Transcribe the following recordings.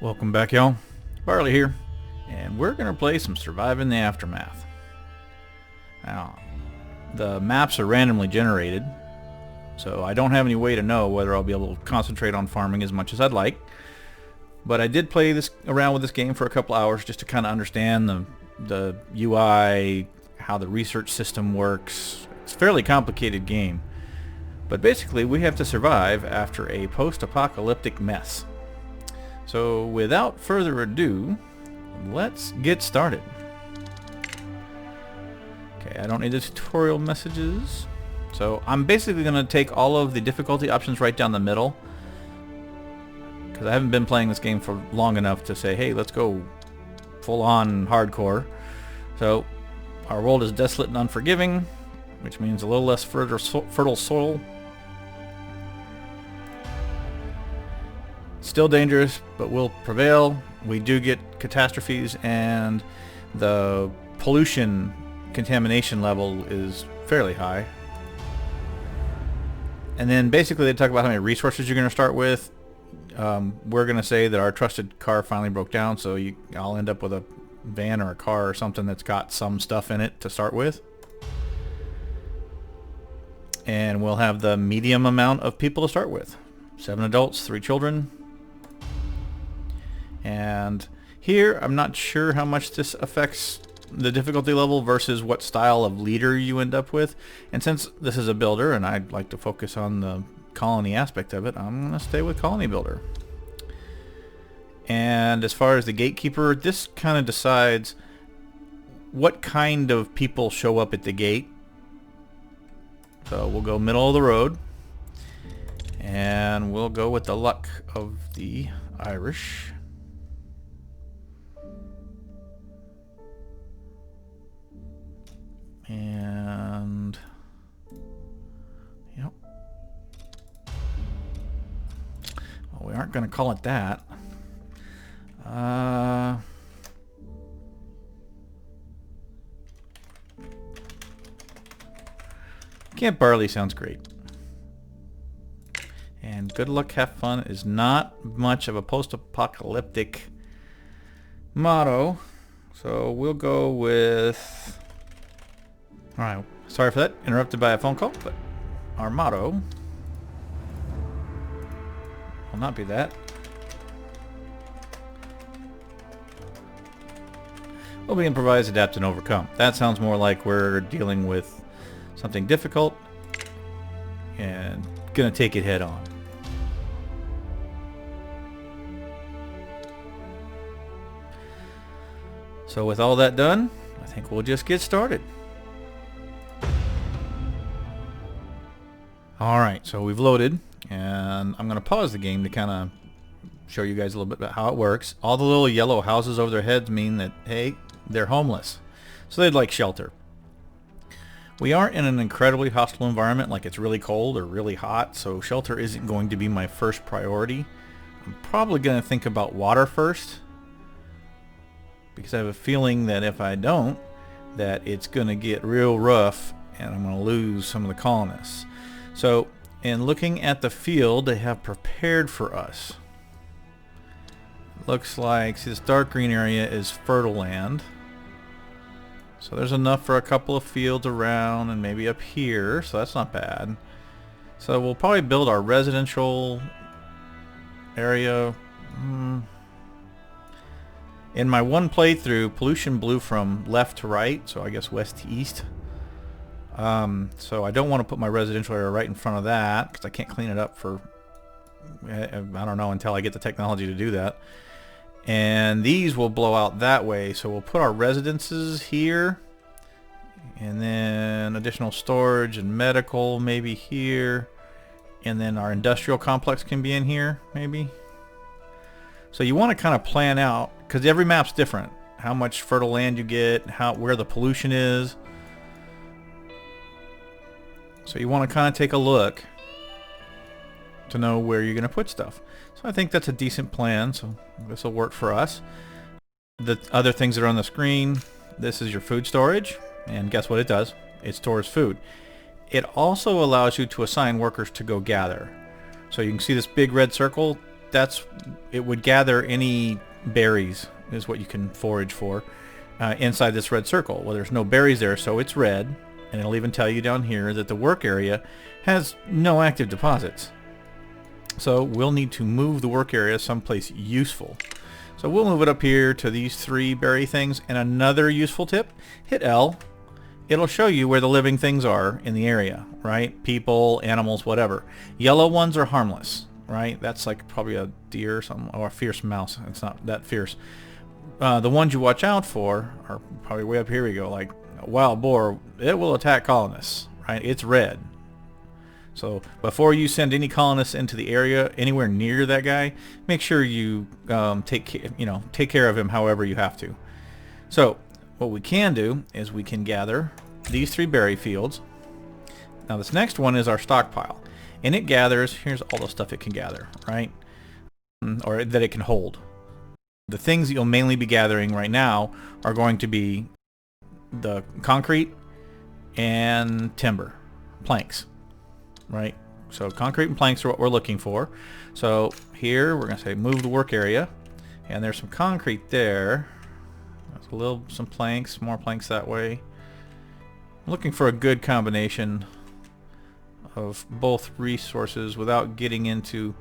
Welcome back, y'all. Barley here, and we're going to play some Surviving the Aftermath. Now, the maps are randomly generated, so I don't have any way to know whether I'll be able to concentrate on farming as much as I'd like. But I did play around with this game for a couple hours just to kind of understand the UI, how the research system works. It's a fairly complicated game. But basically, we have to survive after a post-apocalyptic mess. So without further ado, let's get started. Okay, I don't need the tutorial messages. So I'm basically going to take all of the difficulty options right down the middle, because I haven't been playing this game for long enough to say, hey, let's go full-on hardcore. So our world is desolate and unforgiving, which means a little less fertile soil. Still dangerous, but will prevail. We do get catastrophes, and the pollution contamination level is fairly high. And then basically they talk about how many resources you're going to start with. We're going to say that our trusted car finally broke down, so I'll end up with a van or a car or something that's got some stuff in it to start with. And we'll have the medium amount of people to start with. 7 adults, 3 children. And here, I'm not sure how much this affects the difficulty level versus what style of leader you end up with. And since this is a builder, and I'd like to focus on the colony aspect of it, I'm going to stay with colony builder. And as far as the gatekeeper, this kind of decides what kind of people show up at the gate. So we'll go middle of the road. And we'll go with the luck of the Irish. And yep. Well, we aren't going to call it that. Camp Barley sounds great. And good luck, have fun is not much of a post-apocalyptic motto. So we'll go with... Alright, sorry for that. Interrupted by a phone call, but our motto will not be that. Will be improvise, adapt, and overcome. That sounds more like we're dealing with something difficult and gonna take it head on. So with all that done, I think we'll just get started. Alright, so we've loaded, and I'm going to pause the game to kind of show you guys a little bit about how it works. All the little yellow houses over their heads mean that, hey, they're homeless. So they'd like shelter. We aren't in an incredibly hostile environment, like it's really cold or really hot, so shelter isn't going to be my first priority. I'm probably going to think about water first, because I have a feeling that if I don't, that it's going to get real rough, and I'm going to lose some of the colonists. So, in looking at the field they have prepared for us, looks like, see, this dark green area is fertile land. So there's enough for a couple of fields around and maybe up here, so that's not bad. So we'll probably build our residential area. In my one playthrough, pollution blew from left to right, so I guess west to east. So I don't want to put my residential area right in front of that, because I can't clean it up for, I don't know, until I get the technology to do that. And these will blow out that way, so we'll put our residences here, and then additional storage and medical maybe here, and then our industrial complex can be in here maybe. So you want to kind of plan out, because every map's different, how much fertile land you get, where the pollution is. So you want to kind of take a look to know where you're going to put stuff. So I think that's a decent plan, so this will work for us. The other things that are on the screen, this is your food storage, and guess what it does? It stores food. It also allows you to assign workers to go gather. So you can see this big red circle, it would gather any berries is what you can forage for inside this red circle. Well, there's no berries there, so it's red, and it'll even tell you down here that the work area has no active deposits. So we'll need to move the work area someplace useful. So we'll move it up here to these 3 berry things. And another useful tip, hit L. It'll show you where the living things are in the area, right? People, animals, whatever. Yellow ones are harmless, right? That's like probably a deer or something, or a fierce mouse. It's not that fierce. The ones you watch out for are probably way up here. We go, like a wild boar. It will attack colonists, right? It's red. So before you send any colonists into the area anywhere near that guy, make sure you take care of him however you have to. So what we can do is we can gather these 3 berry fields. Now this next one is our stockpile, and it gathers, here's all the stuff it can gather, right? Or that it can hold. The things that you'll mainly be gathering right now are going to be the concrete and timber, planks, right? So concrete and planks are what we're looking for. So here we're going to say move the work area, and there's some concrete there. There's some planks, more planks that way. I'm looking for a good combination of both resources without getting into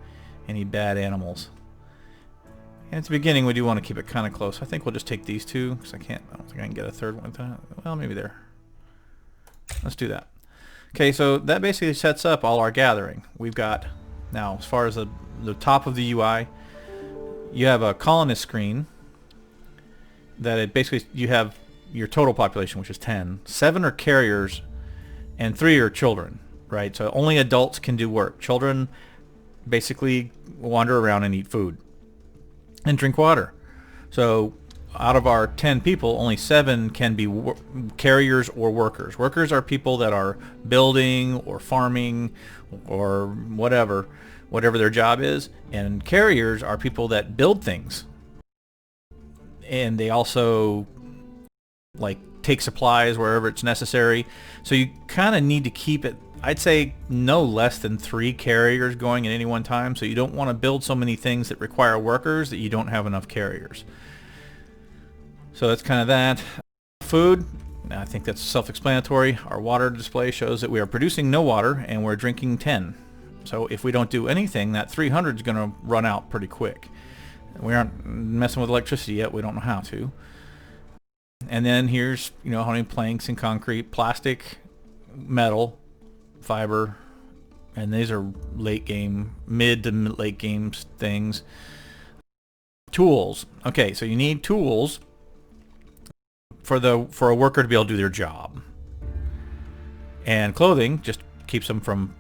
any bad animals. And at the beginning we do want to keep it kind of close. I think we'll just take these 2 because I don't think I can get a third one. Well, maybe there. Let's do that. Okay, so that basically sets up all our gathering. We've got, now as far as the top of the UI, you have a colonist screen that it basically, you have your total population, which is 10. 7 are carriers and 3 are children, right? So only adults can do work. Children basically wander around and eat food and drink water. So out of our 10 people, only 7 can be carriers or workers. Workers are people that are building or farming or whatever their job is, and carriers are people that build things. And they also like take supplies wherever it's necessary. So you kind of need to keep it, I'd say, no less than 3 carriers going at any one time. So you don't want to build so many things that require workers that you don't have enough carriers. So that's kind of that. Food, I think that's self-explanatory. Our water display shows that we are producing no water and we're drinking 10. So if we don't do anything, that 300 is going to run out pretty quick. We aren't messing with electricity yet. We don't know how to. And then here's, how many planks and concrete, plastic, metal, fiber, and these are late game, mid to late game things. Tools. Okay, so you need tools for a worker to be able to do their job. And clothing just keeps them from,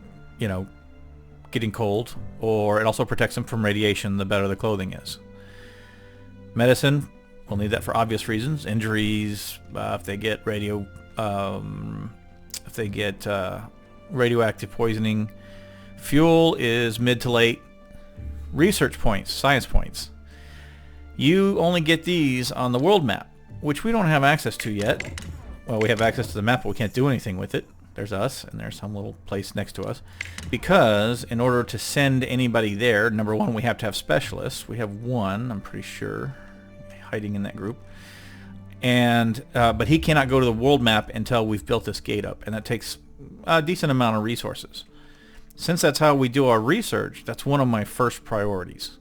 getting cold, or it also protects them from radiation radiation. The better the clothing is. Medicine, we'll need that for obvious reasons. Injuries, if they get radioactive poisoning. Fuel is mid to late. Research points, science points. You only get these on the world map, which we don't have access to yet. Well, we have access to the map, but we can't do anything with it. There's us, and there's some little place next to us. Because in order to send anybody there, number one, we have to have specialists. We have one, I'm pretty sure, hiding in that group. And but he cannot go to the world map until we've built this gate up, and that takes a decent amount of resources. Since that's how we do our research, that's one of my first priorities.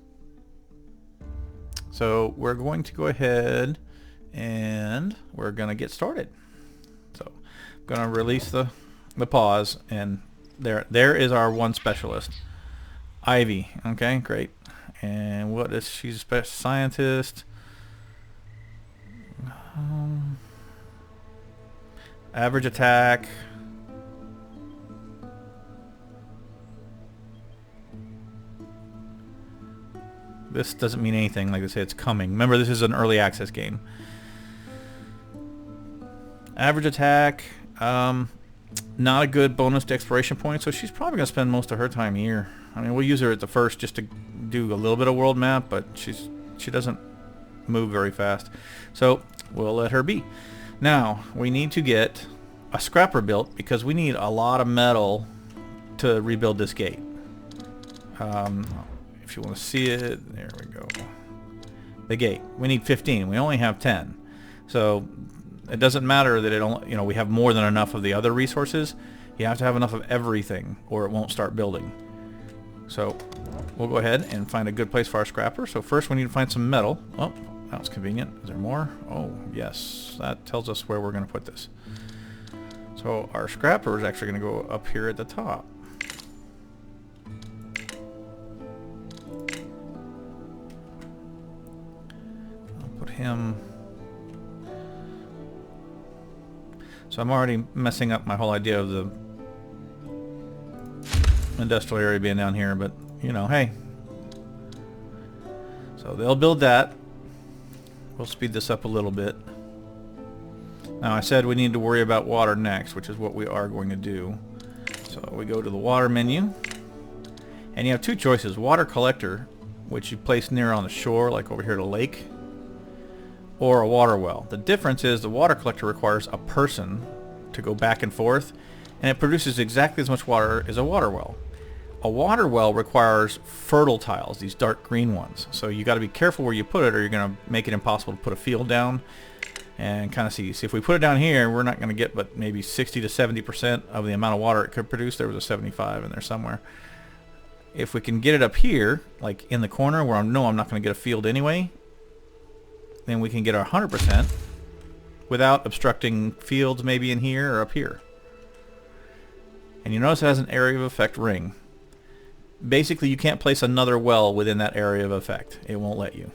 So we're going to go ahead and we're going to get started. So I'm going to release the pause, and there is our one specialist, Ivy. Okay, great. And what is she's a special scientist? Average attack. This doesn't mean anything. Like I say, it's coming. Remember, this is an early access game. Average attack. Not a good bonus to exploration points, so she's probably going to spend most of her time here. I mean, we'll use her at the first just to do a little bit of world map, but she doesn't move very fast. So we'll let her be. Now, we need to get a scrapper built because we need a lot of metal to rebuild this gate. If if you want to see it, there we go. The gate. We need 15. We only have 10. So it doesn't matter that it only, you know, we have more than enough of the other resources. You have to have enough of everything or it won't start building. So we'll go ahead and find a good place for our scrapper. So first we need to find some metal. Oh, that's convenient. Is there more? Oh, yes. That tells us where we're going to put this. So our scrapper is actually going to go up here at the top. I'll put him... So I'm already messing up my whole idea of the industrial area being down here, but you know, hey. So they'll build that. We'll speed this up a little bit. Now I said we need to worry about water next, which is what we are going to do. So we go to the water menu, and you have two choices: water collector, which you place near on the shore, like over here at a lake, or a water well. The difference is the water collector requires a person to go back and forth, and it produces exactly as much water as a water well. A water well requires fertile tiles, these dark green ones. So you got to be careful where you put it, or you're going to make it impossible to put a field down. And kind of see if we put it down here, we're not going to get but maybe 60 to 70% of the amount of water it could produce. There was a 75 in there somewhere. If we can get it up here, like in the corner where I know I'm not going to get a field anyway, then we can get our 100% without obstructing fields maybe in here or up here. And you notice it has an area of effect ring. Basically, you can't place another well within that area of effect. It won't let you.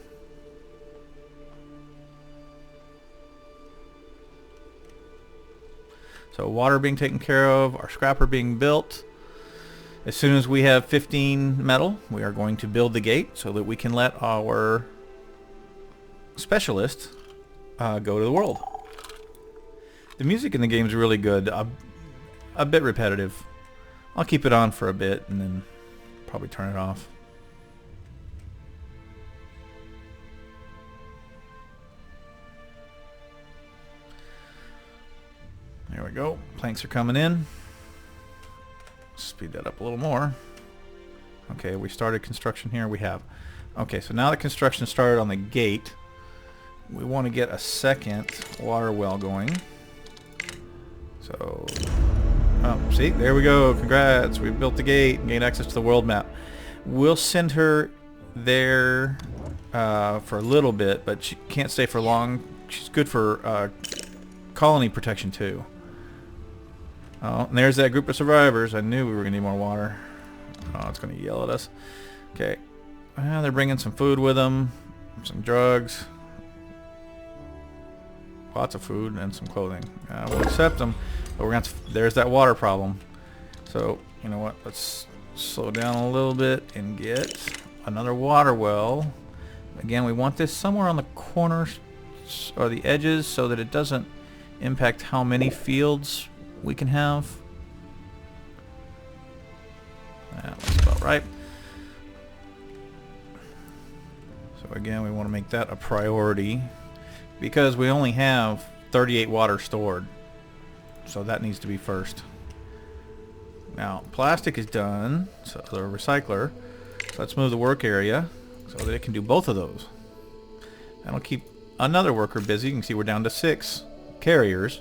So water being taken care of, our scrapper being built. As soon as we have 15 metal, we are going to build the gate so that we can let our specialist go to the world. The music in the game is really good. A bit repetitive. I'll keep it on for a bit and then probably turn it off. There we go. Planks are coming in. Speed that up a little more. Okay, we started construction here. We have. Okay, so now the construction started on the gate. We want to get a second water well going. So, oh, see, there we go. Congrats. We built the gate and gained access to the world map. We'll send her there for a little bit, but she can't stay for long. She's good for colony protection too. Oh, and there's that group of survivors. I knew we were going to need more water. Oh, it's going to yell at us. Okay. Well, they're bringing some food with them, some drugs, lots of food, and some clothing. We'll accept them, but we're going to. There's that water problem. So, you know what? Let's slow down a little bit and get another water well. Again, we want this somewhere on the corners or the edges so that it doesn't impact how many fields we can have. That's about right. So again, we want to make that a priority because we only have 38 water stored. So that needs to be first. Now, plastic is done, so the recycler. So let's move the work area so that it can do both of those. That'll keep another worker busy. You can see we're down to 6 carriers.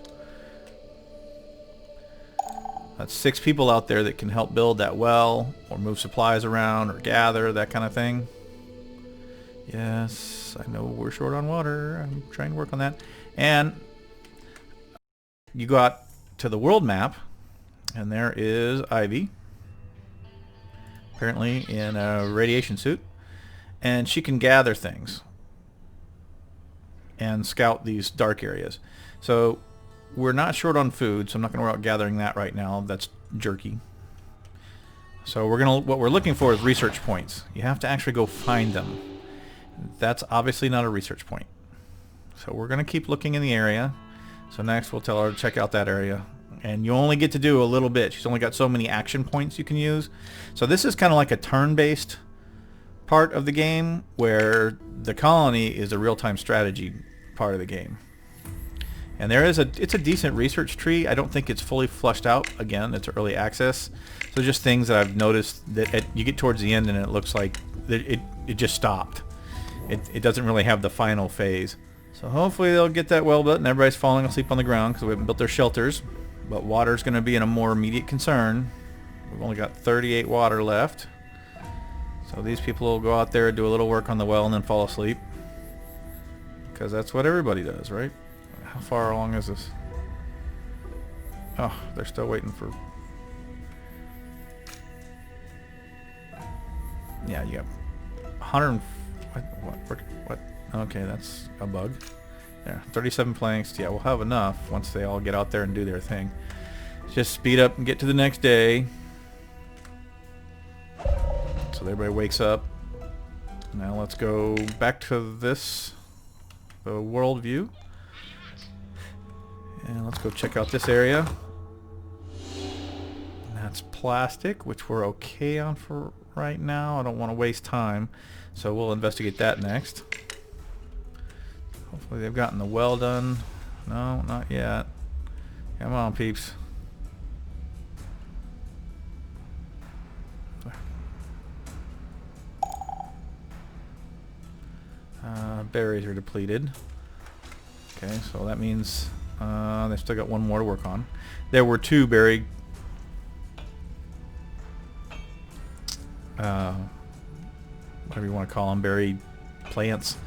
That's 6 people out there that can help build that well or move supplies around or gather, that kind of thing. Yes, I know we're short on water. I'm trying to work on that. And you got to the world map, and there is Ivy, apparently in a radiation suit, and she can gather things and scout these dark areas. So we're not short on food, so I'm not going to worry about gathering that right now. That's jerky. So what we're looking for is research points. You have to actually go find them. That's obviously not a research point. So we're going to keep looking in the area. So next we'll tell her to check out that area. And you only get to do a little bit. She's only got so many action points you can use. So this is kind of like a turn-based part of the game where the colony is a real-time strategy part of the game. And it's a decent research tree. I don't think it's fully flushed out. Again, it's early access. So just things that I've noticed that you get towards the end and it looks like it just stopped. It doesn't really have the final phase. So hopefully they'll get that well built and everybody's falling asleep on the ground because we haven't built their shelters. But water's going to be a more immediate concern. We've only got 38 water left. So these people will go out there, do a little work on the well, and then fall asleep. Because that's what everybody does, right? How far along is this? Oh, they're still waiting for... Yeah, you got 100... What? Okay, that's a bug. There, 37 planks. Yeah, we'll have enough once they all get out there and do their thing. Just speed up and get to the next day. So everybody wakes up. Now let's go back to the world view. And let's go check out this area. And that's plastic, which we're okay on for right now. I don't want to waste time. So we'll investigate that next. Hopefully they've gotten the well done. No, not yet. Come on, peeps. Berries are depleted. Okay, so that means they've still got one more to work on. There were two berry whatever you want to call them, berry plants.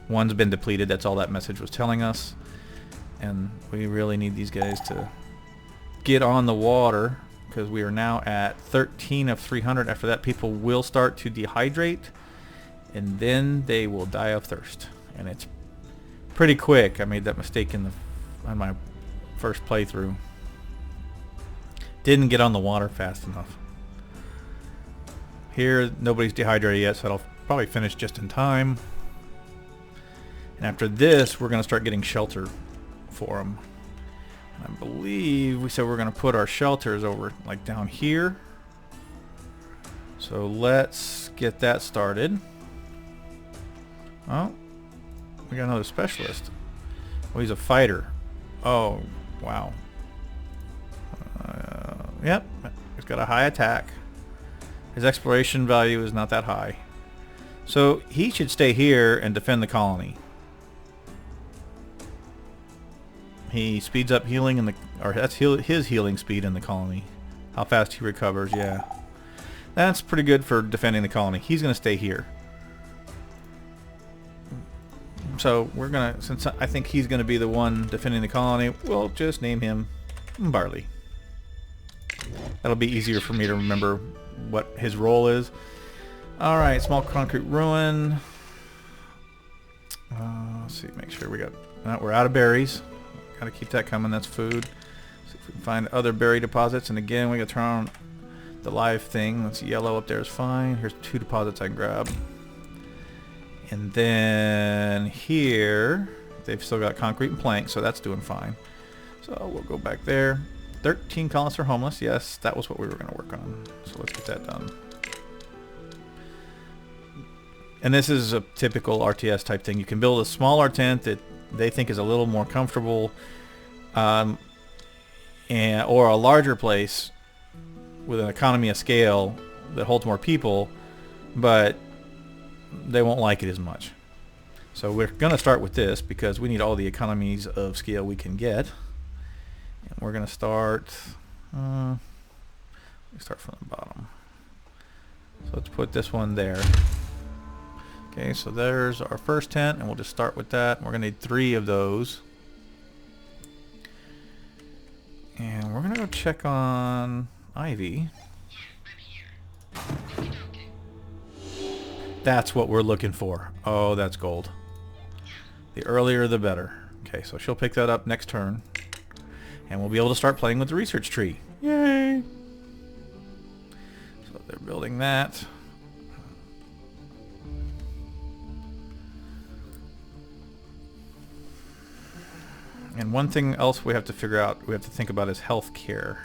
One's been depleted. That's all that message was telling us. And we really need these guys to get on the water because we are now at 13 of 300. After that, people will start to dehydrate and then they will die of thirst. And it's pretty quick. I made that mistake on my first playthrough. Didn't get on the water fast enough. Here, nobody's dehydrated yet, so it'll probably finish just in time. And after this, we're going to start getting shelter for them. I believe we said we're going to put our shelters over like down here. So let's get that started. Oh, we got another specialist. Oh, he's a fighter. Oh, wow. Yep, he's got a high attack. His exploration value is not that high. So he should stay here and defend the colony. He speeds up healing in the, or that's his healing speed in the colony. How fast he recovers, yeah. That's pretty good for defending the colony. He's going to stay here. So we're going to, since I think he's going to be the one defending the colony, we'll just name him Barley. That'll be easier for me to remember what his role is. Alright, small concrete ruin. Let's see, make sure we got... we're out of berries. Gotta keep that coming, that's food. See if we can find other berry deposits. And again, we gotta turn on the live thing. That's yellow up there is fine. Here's 2 deposits I can grab. And then here, they've still got concrete and plank, so that's doing fine. So we'll go back there. 13 colonists are homeless. Yes, that was what we were going to work on. So let's get that done. And this is a typical RTS type thing. You can build a smaller tent that they think is a little more comfortable, or a larger place with an economy of scale that holds more people, but they won't like it as much. So we're going to start with this because we need all the economies of scale we can get. And we're going to start, we start from the bottom. So let's put this one there. Okay, so there's our first tent, and we'll just start with that. We're going to need 3 of those. And we're going to go check on Ivy. That's what we're looking for. Oh, that's gold. The earlier the better. Okay, so she'll pick that up next turn. And we'll be able to start playing with the research tree. Yay! So they're building that. And one thing else we have to figure out, we have to think about is health care.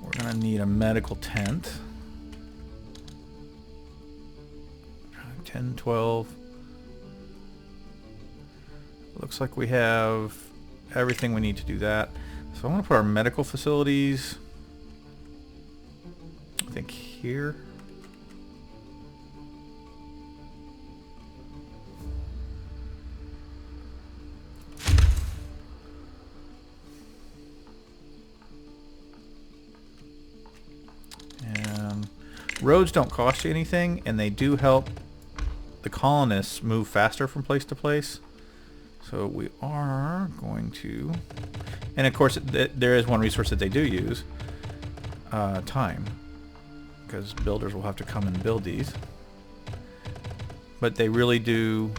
We're going to need a medical tent. 10, 12. Looks like we have everything we need to do that. So I want to put our medical facilities, I think, here. And roads don't cost you anything, and they do help the colonists move faster from place to place. So we are going to, and of course there is one resource that they do use, time, because builders will have to come and build these. But they really do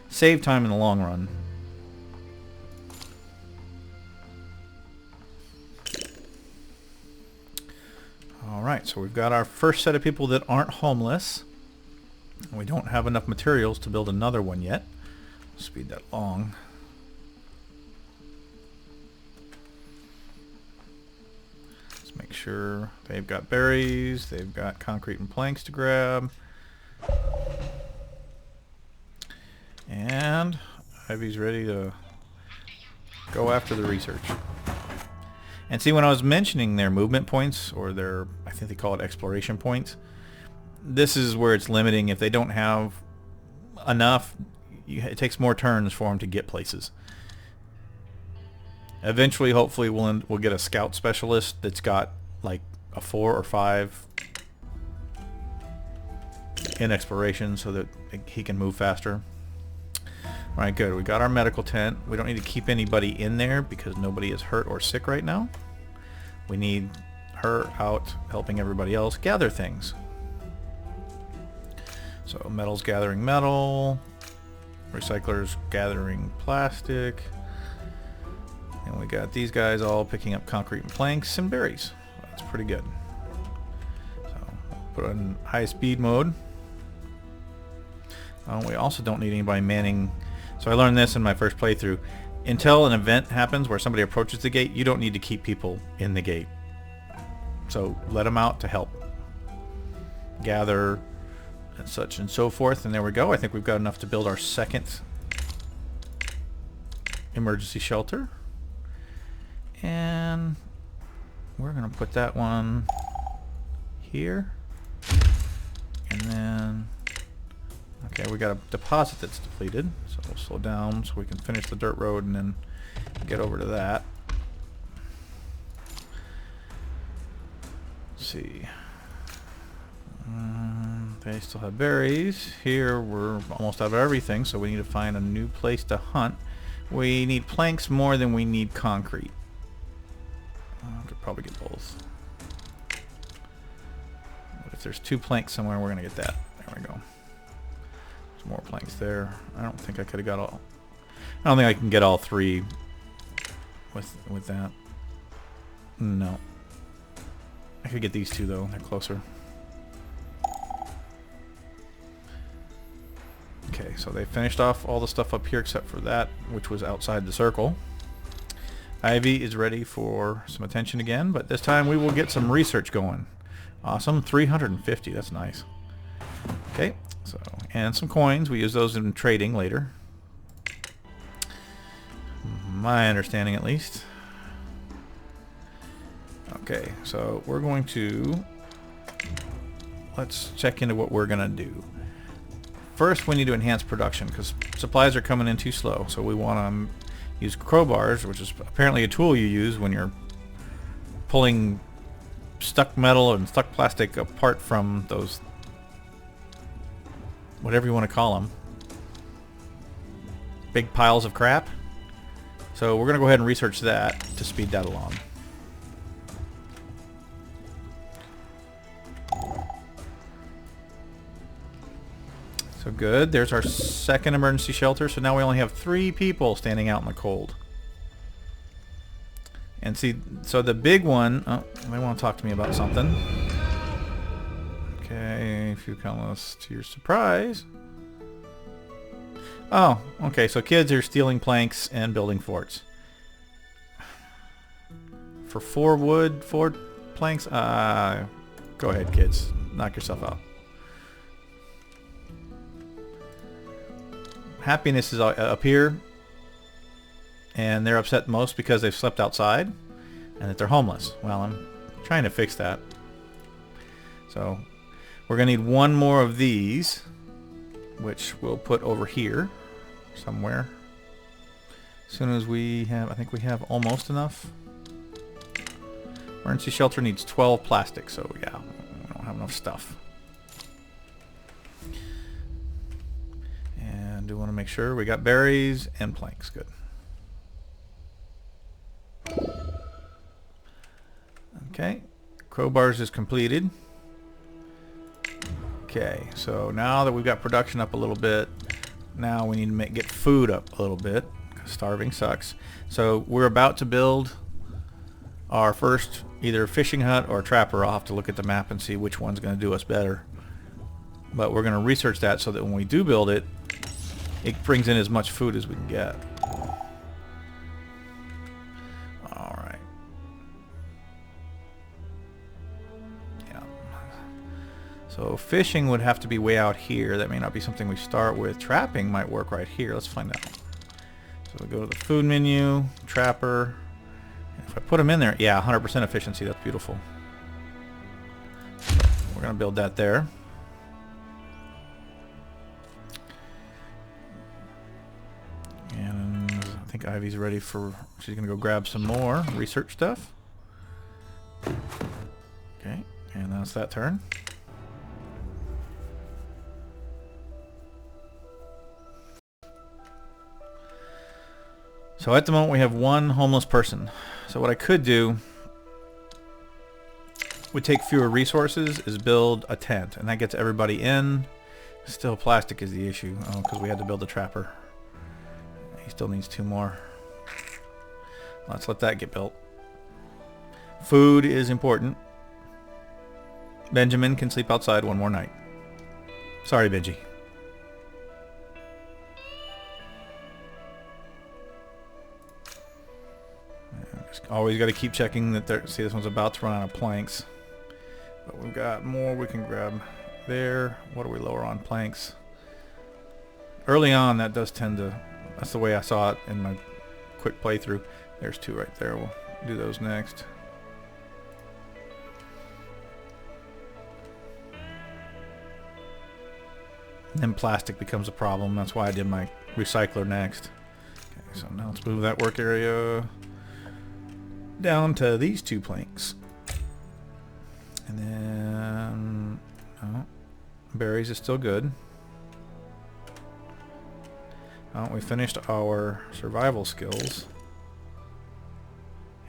save time in the long run. Alright, so we've got our first set of people that aren't homeless. We don't have enough materials to build another one yet. Speed that along. Let's make sure they've got berries, they've got concrete and planks to grab. And Ivy's ready to go after the research. And see, when I was mentioning their movement points, or their, I think they call it exploration points, this is where it's limiting. If they don't have enough, it takes more turns for them to get places. Eventually, hopefully, we'll get a scout specialist that's got like a 4 or 5 in exploration so that he can move faster. Alright, good. We got our medical tent. We don't need to keep anybody in there because nobody is hurt or sick right now. We need her out helping everybody else gather things. So metal's gathering metal, recyclers gathering plastic, and we got these guys all picking up concrete and planks and berries. That's pretty good. So put it in high speed mode. We also don't need anybody manning. So I learned this in my first playthrough. Until an event happens where somebody approaches the gate, you don't need to keep people in the gate. So let them out to help gather and such and so forth. And there we go. I think we've got enough to build our second emergency shelter. And we're going to put that one here. And then, okay, we got a deposit that's depleted. So we'll slow down so we can finish the dirt road and then get over to that. Let's see. They still have berries. Here we're almost out of everything, so we need to find a new place to hunt. We need planks more than we need concrete. I could probably get both. But if there's 2 planks somewhere, we're going to get that. There we go. There's more planks there. I don't think I could have got all... I don't think I can get all 3 with that. No. I could get these 2 though. They're closer. Okay, so they finished off all the stuff up here except for that, which was outside the circle. Ivy is ready for some attention again, but this time we will get some research going. Awesome, 350, that's nice. Okay, so, and some coins. We use those in trading later. My understanding, at least. Okay, so we're going to... Let's check into what we're going to do. First, we need to enhance production because supplies are coming in too slow. So we want to use crowbars, which is apparently a tool you use when you're pulling stuck metal and stuck plastic apart from those, whatever you want to call them, big piles of crap. So we're going to go ahead and research that to speed that along. So good. There's our second emergency shelter. So now we only have 3 people standing out in the cold. And see, so the big one... Oh, they want to talk to me about something. Okay, if you colonists to your surprise. Oh, okay, so kids are stealing planks and building forts. For 4 wood, 4 planks? Go ahead, kids. Knock yourself out. Happiness is up here, and they're upset most because they've slept outside and that they're homeless. Well, I'm trying to fix that. So we're going to need one more of these, which we'll put over here somewhere. As soon as we have, I think we have almost enough. Emergency shelter needs 12 plastic, so yeah, we don't have enough stuff. And do want to make sure we got berries and planks. Good. Okay, crowbars is completed. Okay, so now that we've got production up a little bit, now we need to get food up a little bit. Starving sucks. So we're about to build our first either fishing hut or trapper. I'll have to look at the map and see which one's going to do us better. But we're going to research that so that when we do build it, it brings in as much food as we can get. Alright. Yeah. So fishing would have to be way out here. That may not be something we start with. Trapping might work right here. Let's find out. So we go to the food menu, trapper. If I put them in there, yeah, 100% efficiency. That's beautiful. So we're going to build that there. And I think Ivy's ready for, she's going to go grab some more research stuff. Okay, and that's that turn. So at the moment we have one homeless person. So what I could do would take fewer resources is build a tent, and that gets everybody in. Still plastic is the issue. Oh, because we had to build a trapper. He still needs 2 more. Let's let that get built. Food is important. Benjamin can sleep outside 1 more night. Sorry, Benji. Always got to keep checking that there. See, this one's about to run out of planks, but we've got more we can grab there. What are we lower on planks? Early on, that does tend to. That's the way I saw it in my quick playthrough. There's 2 right there. We'll do those next. And then plastic becomes a problem. That's why I did my recycler next. Okay, so now let's move that work area down to these 2 planks. And then oh, berries is still good. Oh, we finished our survival skills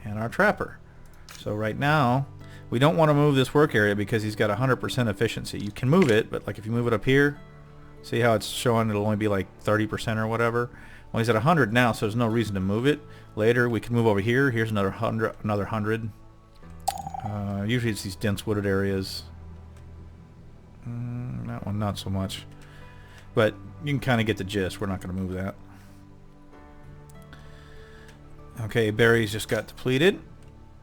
and our trapper. So right now we don't want to move this work area because he's got 100% efficiency. You can move it, but like if you move it up here, see how it's showing it'll only be like 30% or whatever. Well, he's at 100 now, so there's no reason to move it. Later, we can move over here. Here's another 100. Usually it's these dense wooded areas. That one, not so much. But you can kind of get the gist. We're not going to move that. Okay, berries just got depleted.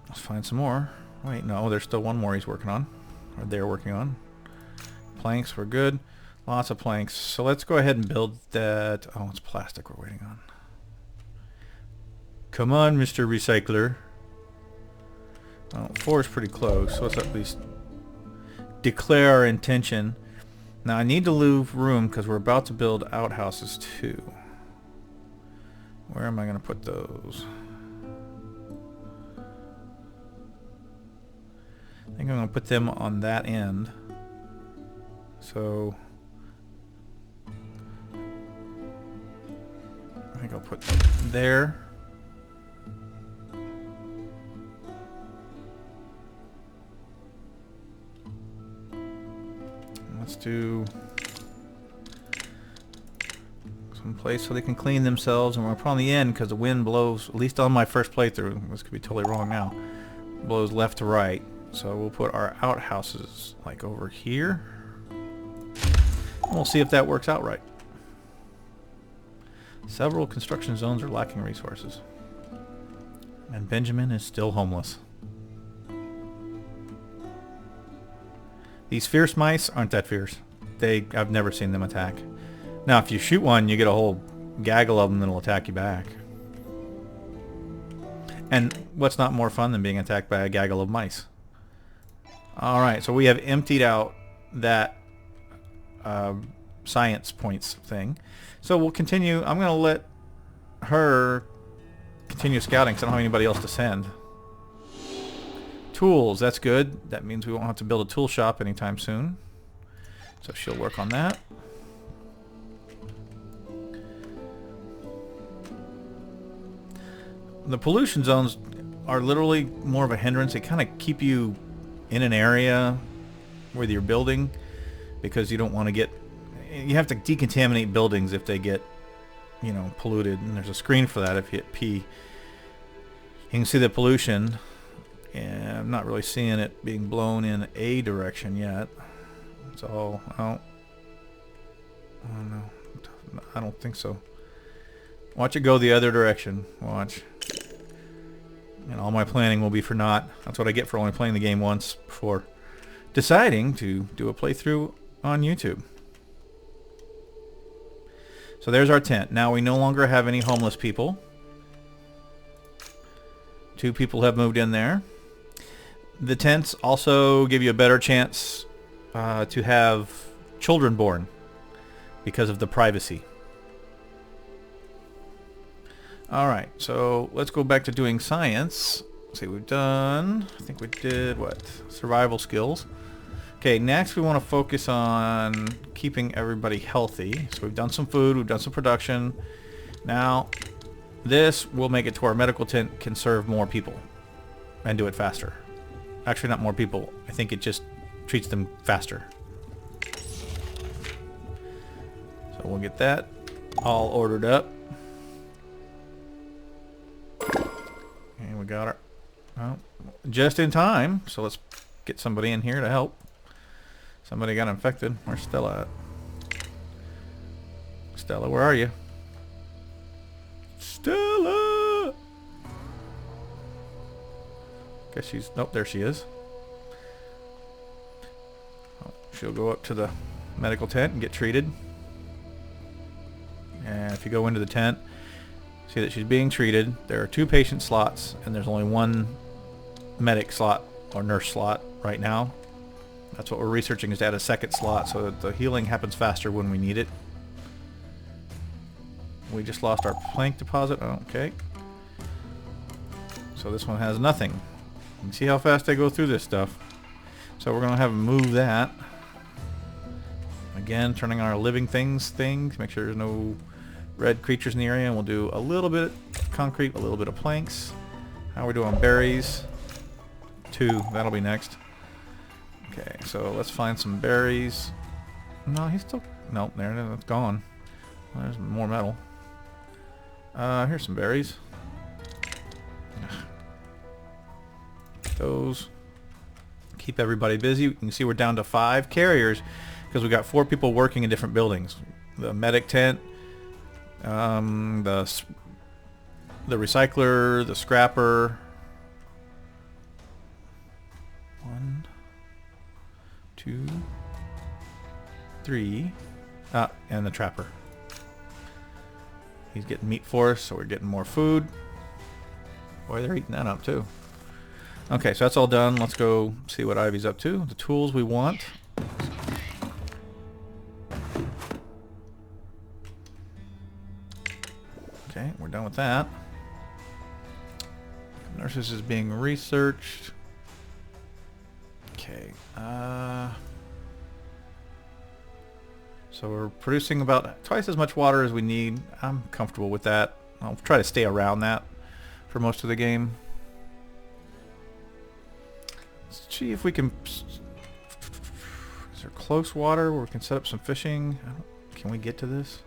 Let's find some more. Wait, no, there's still 1 more he's working on. Or they're working on. Planks were good. Lots of planks. So let's go ahead and build that. Oh, it's plastic we're waiting on. Come on, Mr. Recycler. Well, 4 is pretty close, so let's at least declare our intention. Now I need to leave room because we're about to build outhouses too. Where am I going to put those? I think I'm going to put them on that end. So I think I'll put there. Let's do some place so they can clean themselves, and we're put on the end because the wind blows, at least on my first playthrough, this could be totally wrong now, blows left to right. So we'll put our outhouses like over here. And we'll see if that works out right. Several construction zones are lacking resources. And Benjamin is still homeless. These fierce mice aren't that fierce. I've never seen them attack. Now if you shoot one, you get a whole gaggle of them that'll attack you back. And what's not more fun than being attacked by a gaggle of mice? Alright, so we have emptied out that science points thing. So we'll continue. I'm going to let her continue scouting because I don't have anybody else to send. Tools, that's good. That means we won't have to build a tool shop anytime soon. So she'll work on that. The pollution zones are literally more of a hindrance. They kind of keep you in an area where you're building because you don't want to get... You have to decontaminate buildings if they get, you know, polluted. And there's a screen for that if you hit P. You can see the pollution. And I'm not really seeing it being blown in a direction yet. So, I don't know. I don't think so. Watch it go the other direction. Watch. And all my planning will be for naught. That's what I get for only playing the game once before deciding to do a playthrough on YouTube. So there's our tent. Now we no longer have any homeless people. 2 people have moved in there. The tents also give you a better chance to have children born because of the privacy. Alright, so let's go back to doing science. Let's see, we've done... I think we did, what? Survival skills. Okay, next we want to focus on keeping everybody healthy. So we've done some food, we've done some production. Now, this will make it to our medical tent can serve more people and do it faster. Actually, not more people. I think it just treats them faster. So we'll get that all ordered up. And we got our... Well, just in time. So let's get somebody in here to help. Somebody got infected. Where's Stella at? Stella, where are you? Stella! Guess she's... Nope, there she is. Oh, she'll go up to the medical tent and get treated. And if you go into the tent, see that she's being treated. There are 2 patient slots, and there's only 1 medic slot or nurse slot right now. That's what we're researching, is to add a second slot so that the healing happens faster when we need it. We just lost our plank deposit. Oh, okay. So this one has nothing. You can see how fast they go through this stuff. So we're going to have them move that. Again, turning on our living things, make sure there's no red creatures in the area, and we'll do a little bit of concrete, a little bit of planks. How are we doing berries? 2, that'll be next. Okay, so let's find some berries. No, he's still... Nope, there it is, it's gone. Well, there's more metal. Here's some berries. Those. Keep everybody busy. You can see we're down to 5 carriers because we got 4 people working in different buildings. The medic tent, the recycler, the scrapper. 1, 2, 3, and the trapper. He's getting meat for us, so we're getting more food. Boy, they're eating that up too. Okay, so that's all done. Let's go see what Ivy's up to. The tools we want. Okay, we're done with that. Nurses is being researched. Okay. So we're producing about twice as much water as we need. I'm comfortable with that. I'll try to stay around that for most of the game. Let's see if we can... Is there close water where we can set up some fishing? Can we get to this?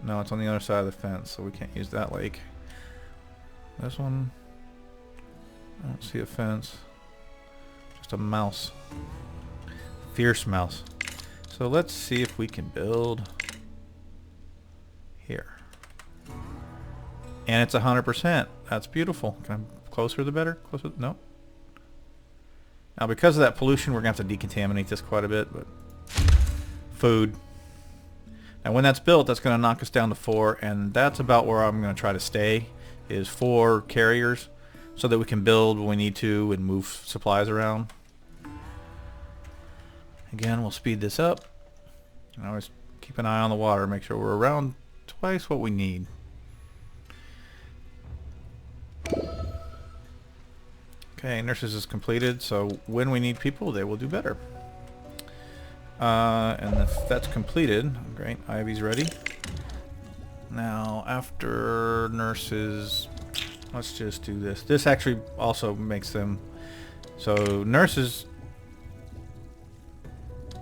No, it's on the other side of the fence, so we can't use that lake. This one... I don't see a fence. Just a mouse. Fierce mouse. So let's see if we can build here. And it's 100%. That's beautiful. Can I closer the better? Closer? No. Now because of that pollution, we're going to have to decontaminate this quite a bit, but food. Now when that's built, that's going to knock us down to 4, and that's about where I'm going to try to stay is 4 carriers so that we can build when we need to and move supplies around. Again, we'll speed this up. And always keep an eye on the water, make sure we're around twice what we need. Okay, nurses is completed, so when we need people, they will do better. And if that's completed, great, Ivy's ready. Now, after nurses, let's just do this. This actually also makes them, so nurses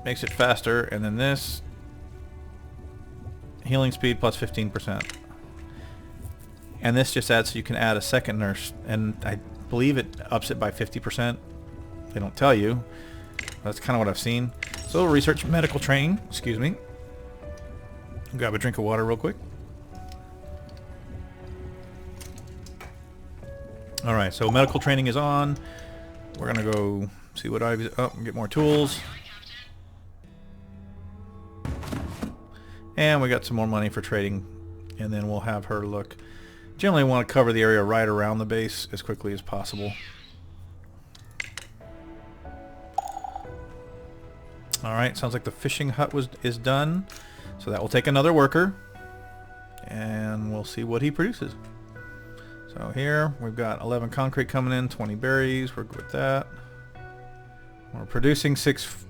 makes it faster, and then this, healing speed plus 15%. And this just adds, so you can add a second nurse, and I believe it ups it by 50%. They don't tell you. That's kind of what I've seen. So we'll research medical training. Excuse me. Grab a drink of water real quick. Alright, so medical training is on. We're going to go see what Ivy's... Oh, get more tools. And we got some more money for trading. And then we'll have her look. Generally want to cover the area right around the base as quickly as possible. Alright, sounds like the fishing hut is done. So that will take another worker. And we'll see what he produces. So here we've got 11 concrete coming in, 20 berries. We're good with that. We're producing 6...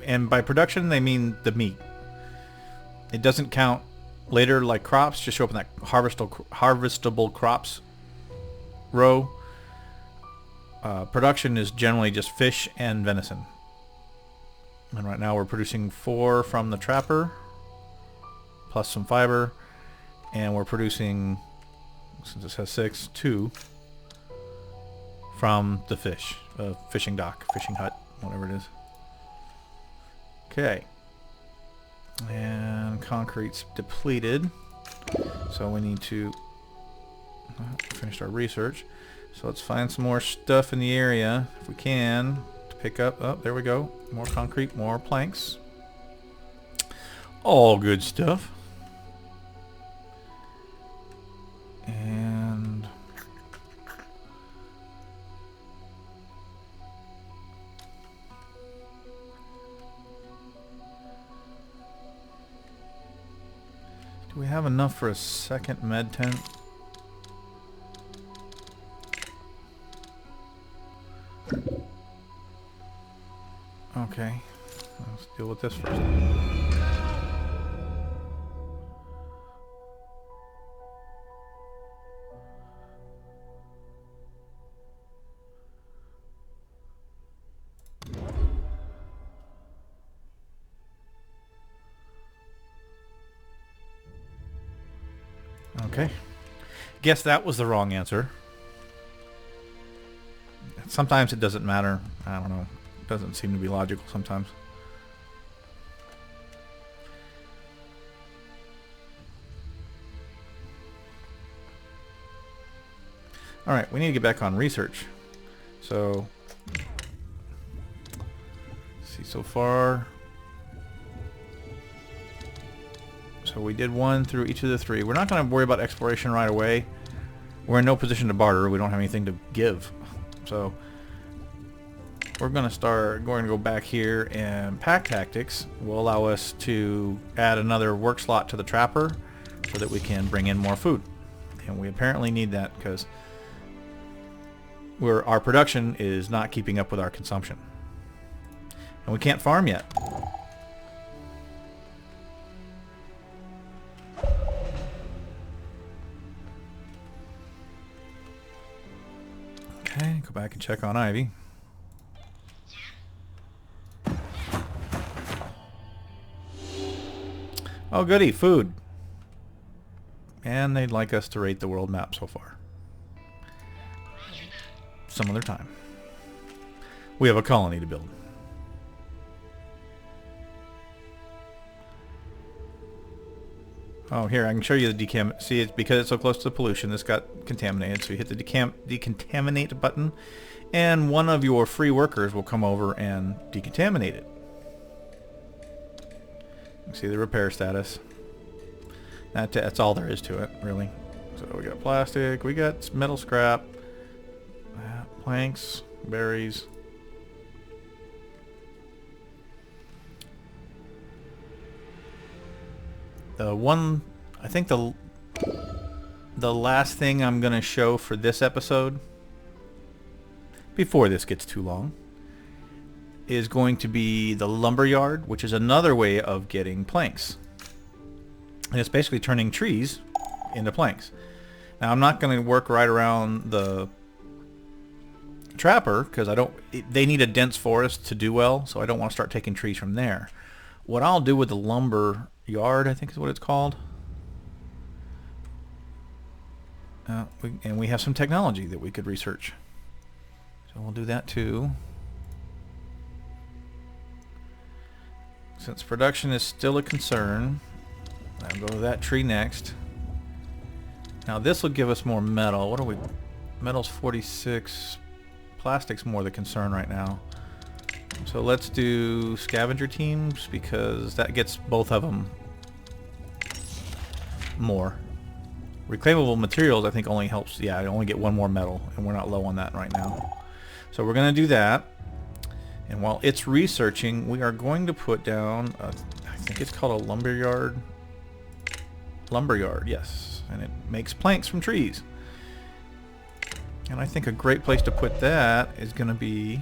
And by production they mean the meat. It doesn't count later like crops, just show up in that harvestable crops row. Production is generally just fish and venison. And right now we're producing 4 from the trapper, plus some fiber, and we're producing, since this has 6, 2 from the fish, fishing dock, fishing hut, whatever it is. Okay. And concrete's depleted, so we need to finish our research. So let's find some more stuff in the area if we can to pick up. Oh, there we go. More concrete, more planks. All good stuff. And do we have enough for a second med tent? Okay, let's deal with this first. Okay. Guess that was the wrong answer. Sometimes it doesn't matter. I don't know. It doesn't seem to be logical sometimes. Alright, we need to get back on research. So, let's see so far. So we did 1 through each of the 3. We're not going to worry about exploration right away. We're in no position to barter. We don't have anything to give. So we're going to go back here, and pack tactics will allow us to add another work slot to the trapper so that we can bring in more food. And we apparently need that because our production is not keeping up with our consumption. And we can't farm yet. Okay, go back and check on Ivy. Oh goody, food. And they'd like us to rate the world map so far. Some other time. We have a colony to build. Oh, here, I can show you the see, it's because it's so close to the pollution, this got contaminated. So you hit the decontaminate button, and one of your free workers will come over and decontaminate it. You can see the repair status. That's all there is to it, really. So we got plastic, we got metal scrap, planks, berries. I think the last thing I'm going to show for this episode, before this gets too long, is going to be the lumber yard, which is another way of getting planks. And it's basically turning trees into planks. Now I'm not going to work right around the trapper because they need a dense forest to do well, so I don't want to start taking trees from there. What I'll do with the lumber yard, I think is what it's called. And we have some technology that we could research. So we'll do that too. Since production is still a concern, I'll go to that tree next. Now this will give us more metal. What are we? Metal's 46. Plastic's more the concern right now. So let's do scavenger teams because that gets both of them more. Reclaimable materials I think only helps, yeah, I only get one more metal and we're not low on that right now. So we're going to do that. And while it's researching, we are going to put down, I think it's called a lumber yard. Lumber yard, yes. And it makes planks from trees. And I think a great place to put that is going to be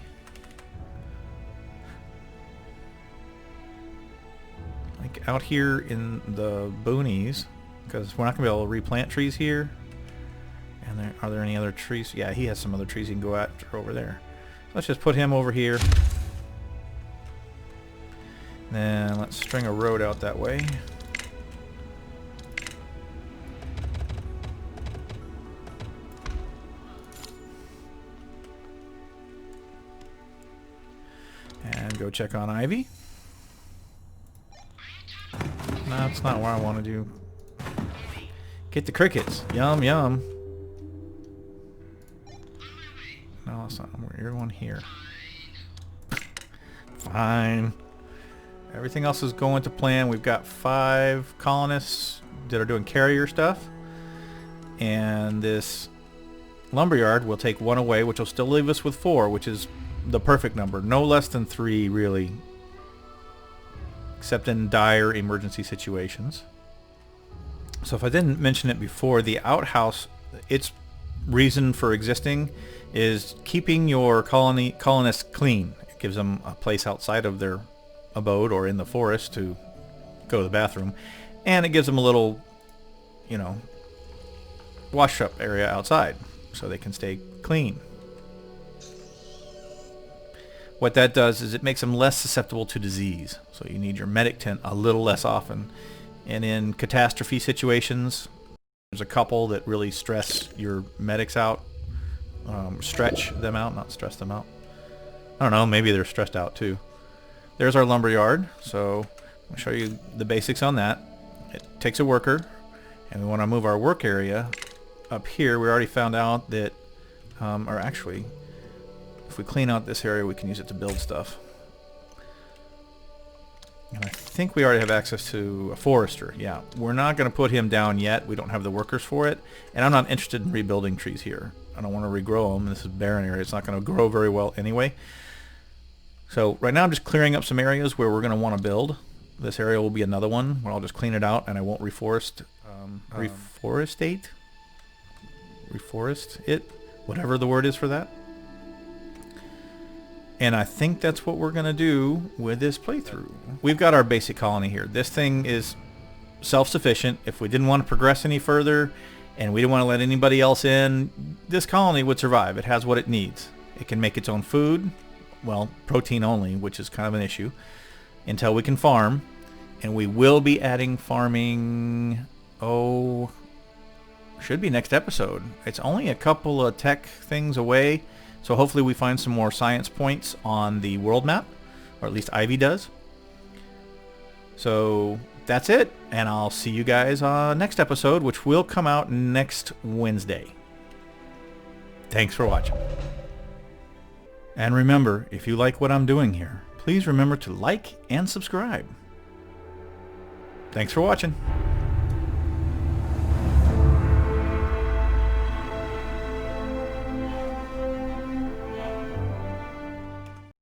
like out here in the boonies, because we're not going to be able to replant trees here. And are there any other trees? Yeah, he has some other trees he can go after over there. So let's just put him over here. Then let's string a road out that way. And go check on Ivy. No, that's not what I want to do. Get the crickets. Yum, yum. No, that's not. You're one here. Fine. Everything else is going to plan. We've got 5 colonists that are doing carrier stuff. And this lumberyard will take 1 away, which will still leave us with 4, which is the perfect number. No less than 3, really. Except in dire emergency situations. So if I didn't mention it before, the outhouse, its reason for existing is keeping your colonists clean. It gives them a place outside of their abode or in the forest to go to the bathroom, and it gives them a little, you know, wash up area outside so they can stay clean. What that does is it makes them less susceptible to disease, so you need your medic tent a little less often. And in catastrophe situations, there's a couple that really stress your medics out, stretch them out, not stress them out. I don't know, maybe they're stressed out too. There's our lumber yard, so I'll show you the basics on that. It takes a worker, and we want to move our work area up here. We already found out that, or actually, if we clean out this area, we can use it to build stuff. And I think we already have access to a forester. Yeah, we're not going to put him down yet. We don't have the workers for it, and I'm not interested in rebuilding trees here. I don't want to regrow them. This is a barren area. It's not going to grow very well anyway. So right now I'm just clearing up some areas where we're going to want to build. This area will be another one where I'll just clean it out and I won't reforest it, whatever the word is for that. And I think that's what we're going to do with this playthrough. We've got our basic colony here. This thing is self-sufficient. If we didn't want to progress any further and we didn't want to let anybody else in, this colony would survive. It has what it needs. It can make its own food. Well, protein only, which is kind of an issue, until we can farm. And we will be adding farming, should be next episode. It's only a couple of tech things away, so hopefully we find some more science points on the world map, or at least Ivy does. So that's it, and I'll see you guys on next episode, which will come out next Wednesday. Thanks for watching. And remember, if you like what I'm doing here, please remember to like and subscribe. Thanks for watching.